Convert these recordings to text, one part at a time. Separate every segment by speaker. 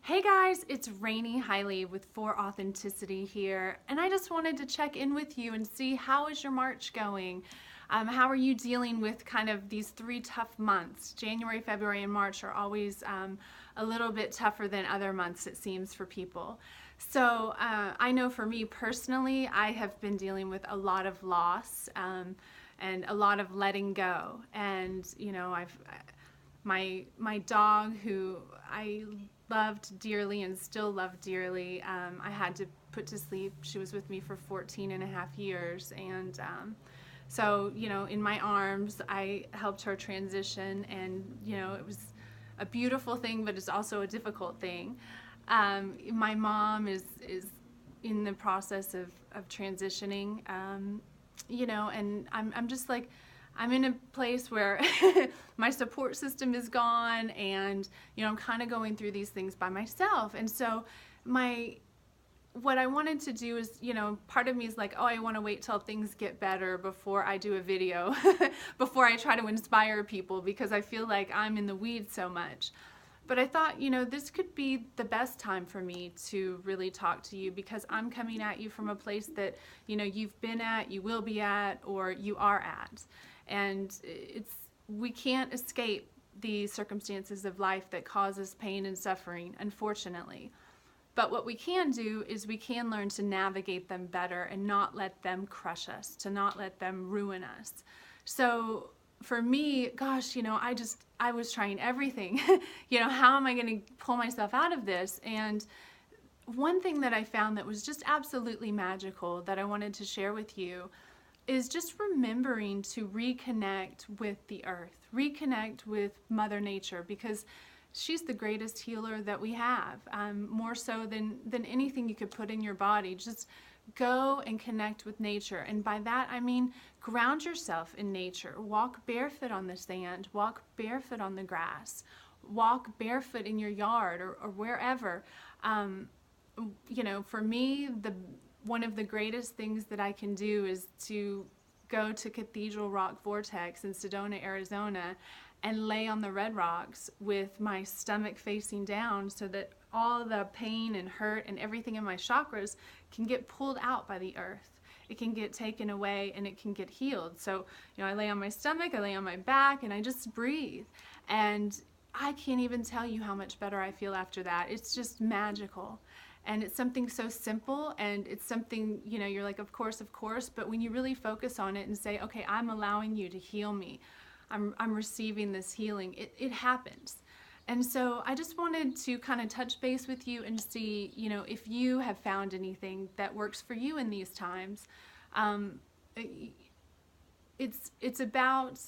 Speaker 1: Hey guys, it's Rainey Highley with For Authenticity here, and I just wanted to check in with you and see how is your March going? How are you dealing with kind of these 3 tough months? January, February, and March are always a little bit tougher than other months, it seems, for people. So I know for me personally, I have been dealing with a lot of loss and a lot of letting go. And you know, my dog, who I loved dearly and still love dearly, I had to put to sleep. She was with me for 14 and a half years, and so, you know, in my arms, I helped her transition, and, you know, it was a beautiful thing, but it's also a difficult thing. My mom is in the process of transitioning, you know, and I'm just like, I'm in a place where my support system is gone, and, you know, I'm kind of going through these things by myself. And so what I wanted to do is, you know, part of me is like, oh, I want to wait till things get better before I do a video, before I try to inspire people, because I feel like I'm in the weeds so much. But I thought, you know, this could be the best time for me to really talk to you, because I'm coming at you from a place that, you know, you've been at, you will be at, or you are at. And we can't escape the circumstances of life that causes pain and suffering, unfortunately. But what we can do is we can learn to navigate them better and not let them crush us, to not let them ruin us. So for me, gosh, you know, I was trying everything. You know, how am I going to pull myself out of this? And one thing that I found that was just absolutely magical that I wanted to share with you is just remembering to reconnect with the earth, reconnect with Mother Nature, because she's the greatest healer that we have, more so than anything you could put in your body. Just go and connect with nature. And by that, I mean ground yourself in nature. Walk barefoot on the sand, walk barefoot on the grass, walk barefoot in your yard or wherever. You know, for me, one of the greatest things that I can do is to go to Cathedral Rock Vortex in Sedona, Arizona, and lay on the red rocks with my stomach facing down, so that all the pain and hurt and everything in my chakras can get pulled out by the earth. It can get taken away and it can get healed. So, you know, I lay on my stomach, I lay on my back, and I just breathe. And I can't even tell you how much better I feel after that. It's just magical. And it's something so simple, and it's something, you know, you're like, of course, but when you really focus on it and say, okay, I'm allowing you to heal me, I'm receiving this healing, it happens. And so I just wanted to kind of touch base with you and see, you know, if you have found anything that works for you in these times. It's about,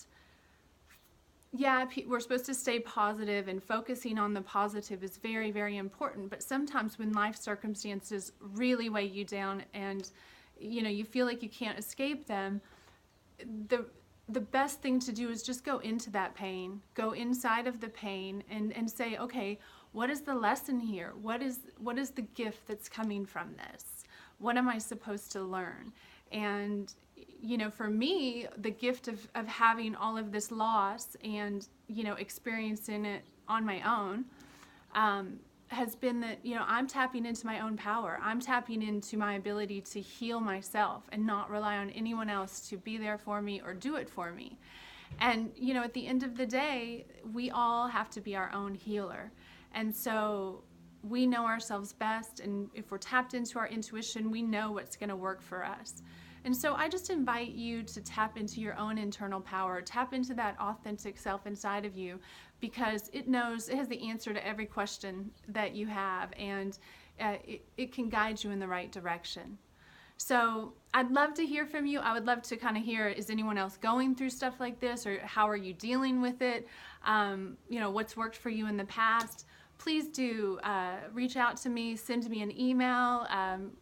Speaker 1: yeah, we're supposed to stay positive, and focusing on the positive is very, very important. But sometimes when life circumstances really weigh you down and, you know, you feel like you can't escape them, the best thing to do is just go into that pain, go inside of the pain, and say, okay, what is the lesson here? What is the gift that's coming from this? What am I supposed to learn? And, you know, for me, the gift of having all of this loss and, you know, experiencing it on my own, has been that, you know, I'm tapping into my own power. I'm tapping into my ability to heal myself and not rely on anyone else to be there for me or do it for me. And, you know, at the end of the day, we all have to be our own healer. And so we know ourselves best, and if we're tapped into our intuition, we know what's going to work for us. And so I just invite you to tap into your own internal power, tap into that authentic self inside of you, because it has the answer to every question that you have, and it can guide you in the right direction. So I'd love to hear from you. I would love to kind of hear, is anyone else going through stuff like this, or how are you dealing with it? You know, what's worked for you in the past? Please do reach out to me, send me an email,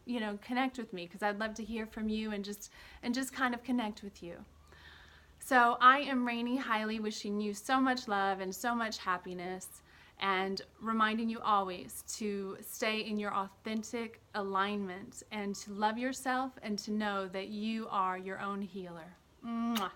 Speaker 1: you know, connect with me, because I'd love to hear from you and just kind of connect with you. So I am Rainey Highley, wishing you so much love and so much happiness, and reminding you always to stay in your authentic alignment and to love yourself and to know that you are your own healer. Mwah.